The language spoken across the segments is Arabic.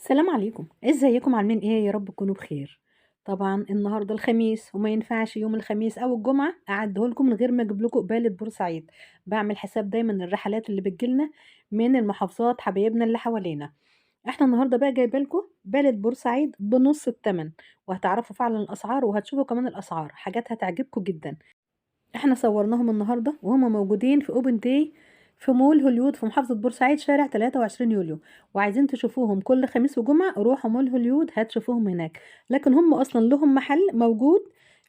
السلام عليكم، ازيكم عاملين ايه؟ يا رب تكونوا بخير. طبعا النهارده الخميس وما ينفعش يوم الخميس او الجمعه اعدهولكم من غير ما اجيب لكم قباله بورسعيد. بعمل حساب دايما الرحلات اللي بتجيلنا من المحافظات حبايبنا اللي حوالينا. احنا النهارده بقى جايبه لكم قباله بورسعيد بنص الثمن، وهتعرفوا فعلا الاسعار وهتشوفوا كمان الاسعار، حاجات هتعجبكم جدا. احنا صورناهم النهارده وهم موجودين في اوبن داي في مول هوليود في محافظة بورسعيد شارع 23 يوليو، وعايزين تشوفوهم كل خميس وجمعة روحوا مول هوليود هتشوفوهم هناك. لكن هم اصلا لهم محل موجود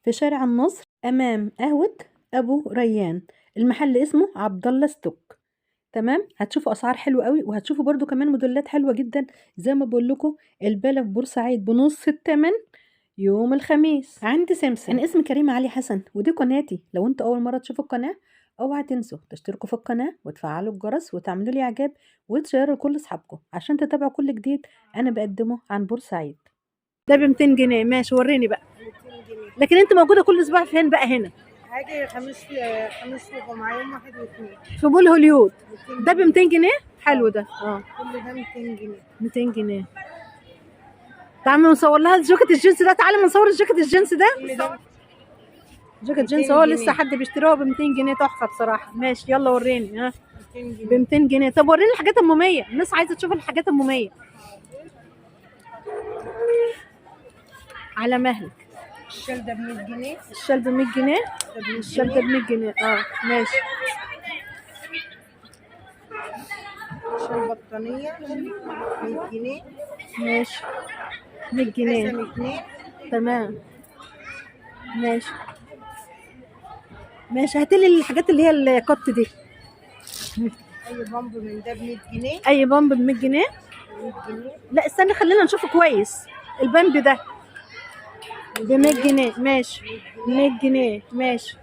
في شارع النصر امام قهوة ابو ريان. المحل اسمه عبد الله ستوك. تمام، هتشوفوا اسعار حلوه قوي وهتشوفوا برضو كمان موديلات حلوه جدا. زي ما بقول لكم البالة في بورسعيد بنص الثمن يوم الخميس عند سمسم. انا اسمي كريمه علي حسن ودي قناتي. لو انتوا اول مره تشوفوا القناه اوعى تنسوا تشتركوا في القناه وتفعلوا الجرس وتعملوا لي اعجاب وتشيروا لكل اصحابكم عشان تتابعوا كل جديد انا بقدمه عن بورسعيد. ده ب 200 جنيه. ماشي، وريني بقى. 200 جنيه. لكن انت موجوده كل اسبوع فين بقى هنا؟ هاجي خميس وجمعة يوم 1 و2. في مول هوليود. ده ب 200 جنيه. حلو ده. كل ده 200 جنيه. 200 جنيه. تعالى نصور لها الجاكيت الجينز ده. تعالى نصور الجاكيت الجينز ده. كل ده جاكيت جينز 200 هو جنيه. لسه حد بيشتريه ب 200 جنيه تحفه بصراحه. ماشي يلا وريني. 200 ب جنيه. 200 جنيه. طب وريني الحاجات الموميه، الناس عايزه تشوف الحاجات الموميه. على مهلك. الشال ده ب 100 جنيه. الشال ب 100 جنيه. ده ب 100 الشال ده ب جنيه. 100 جنيه. ماشي. شال بطانية 100 جنيه. ماشي 100 جنيه. قسم 2. تمام ماشي. ماشي هاتلي الحاجات اللي هي القط دي. أي بامب من ده ب 100 جنيه. اي بامب ب 100 جنيه. 100 جنيه. لا استني خلينا نشوفه كويس. البامب ده ب 100 جنيه. ماشي 100 جنيه. ماشي.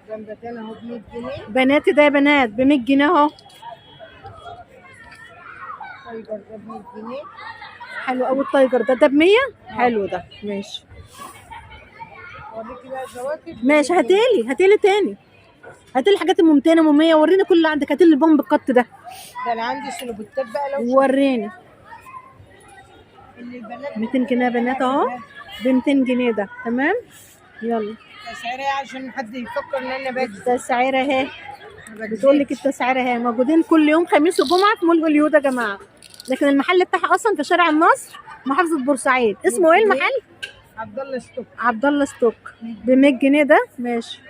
بامبتين أهو ب 100 جنيه. بناتي ده يا بنات ب 100 جنيه اهو. تايجر ده ب 100 جنيه. حلو قوي التايجر ده ب 100. حلو ده. ماشي. أوريكي بقى الجواكت. ماشي هاتيلي تاني. هاتيلي الحاجات الممتنه موميه. وريني كل اللي عندك. هاتيلي البامب القط ده. ده أنا عندي سلوبوتات بقى لو وريني. اللي البنات 200 جنيه يا بنات اهو. ب 200 جنيه ده. تمام يلا. سعرها عشان حد يفكر ان انا بكذب. التسعيره اهي. بتقول لك التسعيره اهي. موجودين كل يوم خميس وجمعه في مول هوليود يا جماعه. لكن المحل بتاعها اصلا في شارع النصر محافظه بورسعيد. اسمه ايه المحل؟ عبد الله ستوك. عبد الله ستوك. ب 100 جنيه ده. ماشي.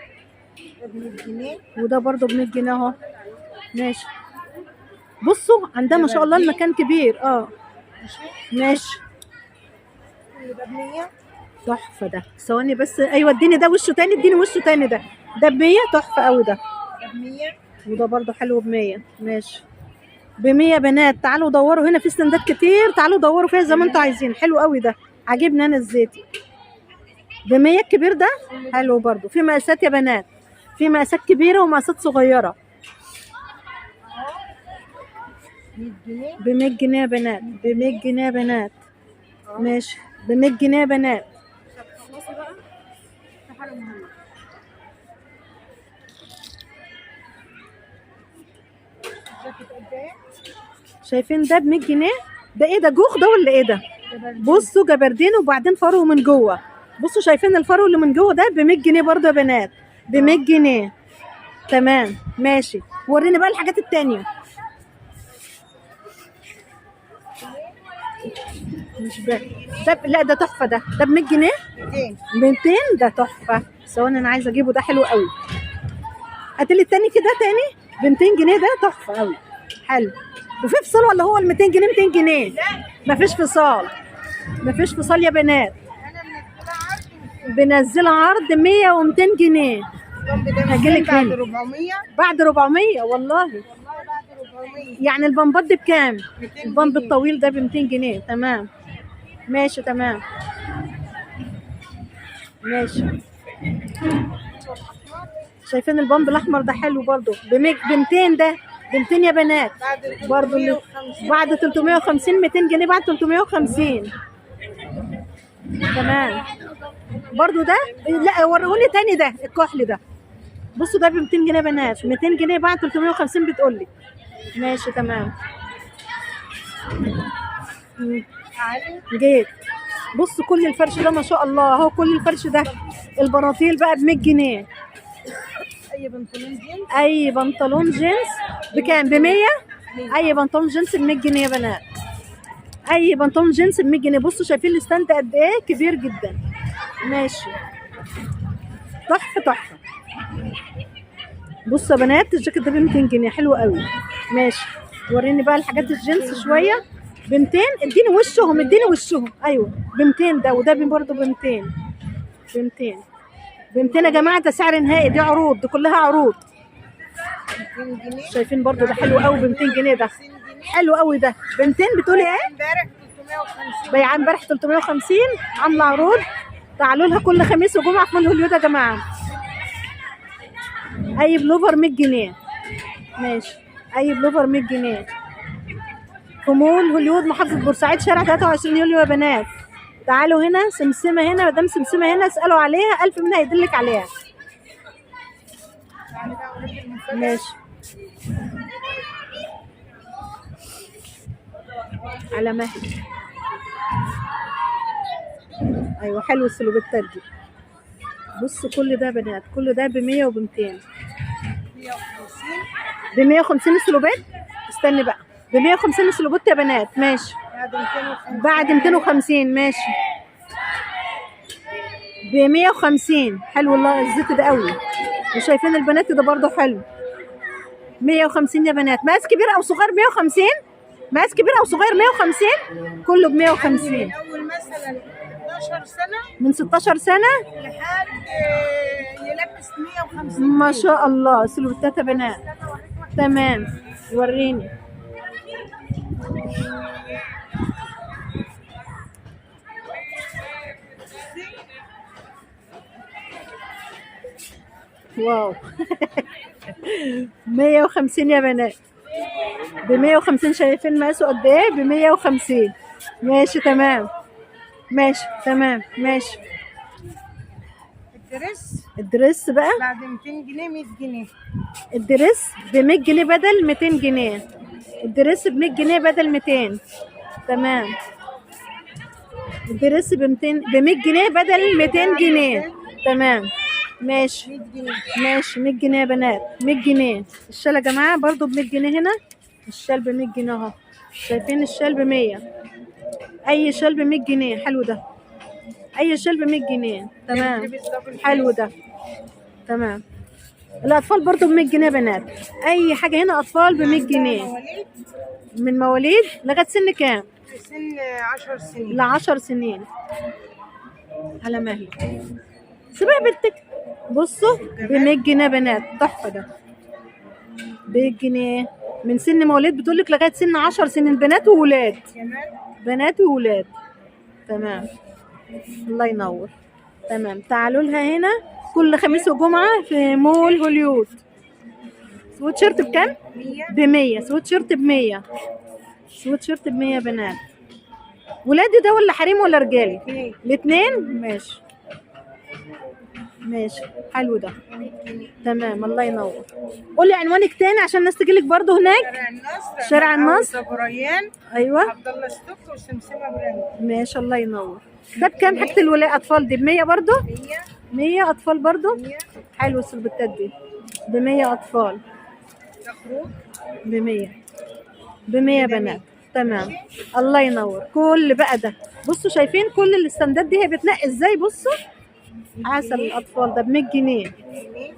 ده ب 100 جنيه. وده برضه ب 100 جنيه اهو. ماشي. بصوا عندها ما شاء الله المكان كبير. ماشي. كل ده ب 100. تحفه ده. ثواني بس. ايوه اديني ده وشه تاني. اديني وشه تاني ده. ده ب 100. تحفه قوي ده. ده ب 100. وده برضه حلو ب 100. ماشي. ب 100 بنات. تعالوا دوروا هنا في ستاندات كتير. تعالوا دوروا فيها زي ما انتوا عايزين. حلو قوي ده. عاجبني انا الزيتي. ب 100 الكبير ده. حلو برضه. في مقاسات يا بنات. في مقاسات كبيره ومقاسات صغيره. 100 جنيه. ب 100 جنيه يا بنات. ب 100 جنيه يا بنات. ماشي. ب 100 جنيه يا بنات. جاكيت قد ايه؟ شايفين ده ب 100 جنيه. ده ايه ده؟ جوخ ده ولا ايه ده؟ بصوا جبردين وبعدين فرو من جوه. بصوا شايفين الفرو اللي من جوه ده ب 100 جنيه برضه يا بنات. ب 100 جنيه. تمام ماشي. وريني بقى الحاجات التانية. مش ده. لا ده تحفه ده. ده ب 100 جنيه. 200. 200 ده تحفه. ثواني انا عايزه اجيبه. ده حلو قوي. هاتلي التاني كده تاني. ب 200 جنيه ده تحفه قوي. حلو. وفي فصال ولا هو ال 200 جنيه 200 جنيه؟ مفيش فصال. مفيش فصال يا بنات. بنزلها عرض 100 و200 جنيه. البامب ده هجيلك بعد هنا. 400. بعد 400 والله. والله بعد 400. يعني البامبات دي بكام؟ 200 البامب جنيه. الطويل ده ب 200 جنيه. تمام ماشي. تمام ماشي. شايفين البامب الاحمر ده حلو برضو. ب 200 ده. ب 200 يا بنات. بعد برضو اللي 350. بعد 350. 200 جنيه بعد 350. تمام برضو ده. لا وروني تاني ده الكحل ده. بصوا ده ب 200 جنيه يا بنات. 200 جنيه بعد 350 بتقولي. ماشي تمام. تعالي. جيت. بص كل الفرش ده ما شاء الله اهو، كل الفرش ده. البناطيل بقى ب 100 جنيه. اي بنطلون جينز. اي بنطلون جينز بكام؟ ب 100. اي بنطلون جينز ب 100 جنيه يا بنات. اي بنطلون جينز ب 100 جنيه. بصوا شايفين الستاند قد ايه كبير جدا. ماشي. تحفه تحفه. بصوا يا بنات الجاكيت ده ب 200 جنيه حلو قوي. ماشي. وريني بقى الحاجات الجينز شويه. ب 200. اديني وشهم اديني وشهم. ايوه ب 200 ده، وده برضه ب 200. ب 200. ب 200 يا جماعه، ده سعر نهائي، دي عروض، دي كلها عروض. 200 جنيه. شايفين برضه ده حلو قوي ب 200 جنيه ده. حلو قوي ده ب 200. بتقولي ايه؟ امبارح 350. بيعه امبارح 350. عامله عروض. تعالوا لها كل خميس وجمعه في مول هوليود يا جماعه. اي بلوفر 100 جنيه. ماشي. اي بلوفر 100 جنيه في مول هوليود محافظه بورسعيد، شارع 23 يوليو يا بنات. تعالوا هنا. سمسمه هنا، مدام سمسمه هنا اسالوا عليها، 1000 منها يدلك عليها. تعالي بقى اوريك المفاجأة. ماشي. على مهلي. ايوه حلو السلوبيتات دي. بصوا كل ده يا بنات، كل ده ب 100 وب 200. 150. ب 150 السلوبيت. استني بقى. ب 150 السلوبيت يا بنات. ماشي. بعد 250. بعد 250. ماشي. ب 150. حلو والله الزيت ده قوي. وشايفين البنات ده برضه حلو. 150 يا بنات. مقاس كبير او صغير 150. مقاس كبير او صغير 150. كله ب 150. من اول مثلا 12 سنه من 16 سنه لحد يلبس 150. ما شاء الله. سلوبيتات يا بنات. تمام. وريني. واو. 150 يا بنات. ب 150. شايفين مقاسه قد ايه؟ ب 150. ماشي تمام. ماشي تمام. ماشي. الدريس بقى بعد 200 جنيه 100 جنيه. الدريس ب 100 جنيه بدل 200 جنيه. الدريس ب 100 جنيه بدل 200. تمام. الدريس ب 200 ب 100 جنيه بدل 200 جنيه. تمام. ماشي. 100 جنيه. ماشي. 100 جنيه يا بنات. 100 جنيه. الشال يا جماعه برضو ب 100 جنيه هنا. الشال ب 100 جنيه اهو. شايفين الشال ب 100. اي شال ب 100 جنيه. حلو ده. اي شال ب 100 جنيه. تمام. حلو ده. تمام. الاطفال برضو ب 100 جنيه يا بنات. اي حاجه هنا اطفال ب 100 جنيه. مواليد من مواليد لغايه سن كام؟ في سن 10 سنين. ل 10 سنين. على مهلي. سيبها بنتك. بصوا ب 100 جنيه يا بنات. تحفه ده. ب 100 جنيه من سن مواليد بتقول لك لغايه سن 10 سنين، بنات وولاد. كمان بنات وولاد. تمام. الله ينور. تمام. تعالوا لها هنا كل خميس وجمعه في مول هوليود. سويت شيرت بكام؟ 100. ب 100. سويت شيرت ب 100. سويت شيرت ب 100 يا بنات. ولادي ده ولا حريم ولا رجالي؟ اثنين. الاثنين. ماشي. ماشي. حلو ده. 100 جنيه. تمام. الله ينور. قولي عنوانك تاني عشان الناس تجيلك برضه هناك. شارع النصر. شارع النصر. بريان. ايوه. عبد الله ستوك وسمسمه براند. ماشي. الله ينور. ده بكام حاجه الولاد اطفال دي؟ ب 100 برضه. 100. 100 اطفال برضه. 100. حلو السلبتات دي. ب 100 اطفال. ده خروج. ب 100. ب 100 يا بنات. تمام. الله ينور. كل بقى ده بصوا شايفين كل الاستندات دي هي بتنقي ازاي. بصوا عسل الاطفال ده ب 100 جنيه. جنيه.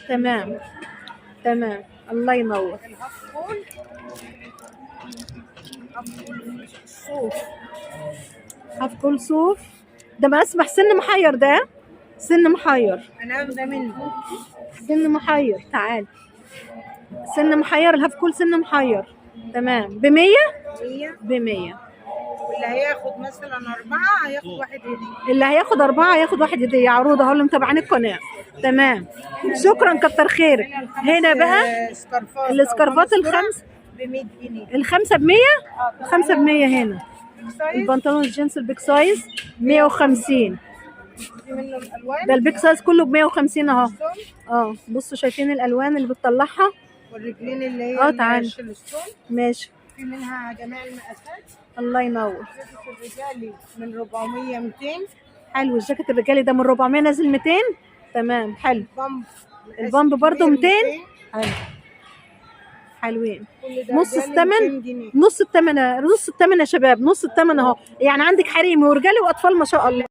تمام. تمام. الله ينور. الهاف كول. هاف كول صوف. هاف كل صوف. ده ما اسمح سن محير ده. سن محير. انا واخده منه. سن محير. تعال. سن محير. الهاف كل سن محير. تمام. ب 100. 100. ب 100. واللي هياخد مثلا 4 هياخد واحد هديه. اللي هياخد 4 هياخد واحد هدية. عروض اهو اللي متابعين القناة. تمام. شكرا كتر خيرك. هنا بقى سكارفات. الاسكارفات الخمس. ب 100 جنيه. الخمسة ب 100. الخمسة ب 100 هنا. البنطلون الجينز البيك سايز 150. في منه الالوان. ده البيك سايز كله ب 150 اهو. بصوا شايفين الالوان اللي بتطلعها. والرجلين اللي هي تعالي. الشلستون. ماشي. في منها جميع المقاسات. الله ينور. الجاكيت الرجالي من 400 200. حلو، الجاكيت الرجالي ده من 400 نازل 200. تمام، حلو. البامب البامب برضو 200. 200. حلو، حلوين. كل ده نص رجالي الثمن. 200 جنيه. نص الثمن، نص الثمن يا شباب، نص الثمن اهو. يعني عندك حريمي ورجالي واطفال ما شاء الله.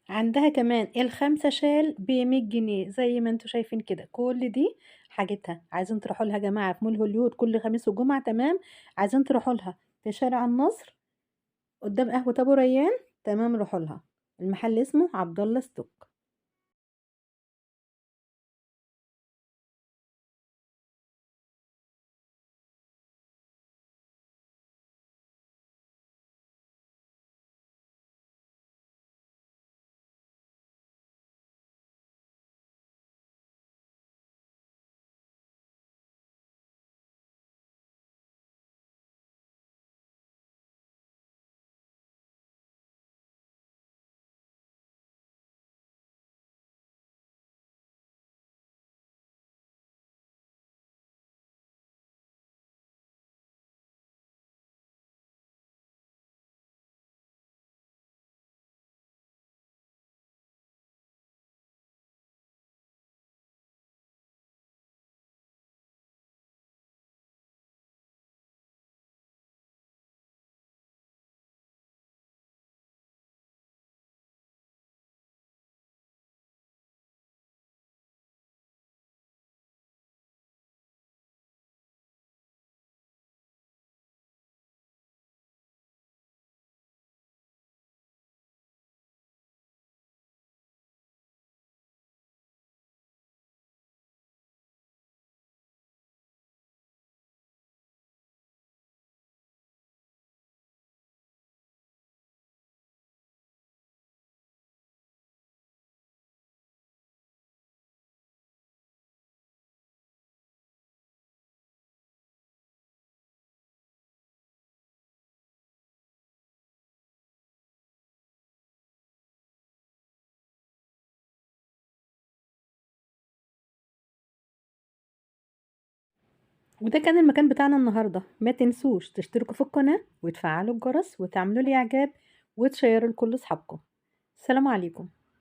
عندها كمان الخمسة شال ب100 جنيه زي ما انتوا شايفين كده. كل دي حاجتها. عايزين تروحوا لها يا جماعة في مول هوليود كل خميس وجمعة. تمام. عايزين تروحوا لها في شارع النصر قدام قهوة ابو ريان. تمام، روحوا لها. المحل اسمه عبد الله ستوك. وده كان المكان بتاعنا النهاردة. ما تنسوش تشتركوا في القناة وتفعلوا الجرس وتعملوا لي اعجاب وتشيروا لكل اصحابكم. السلام عليكم.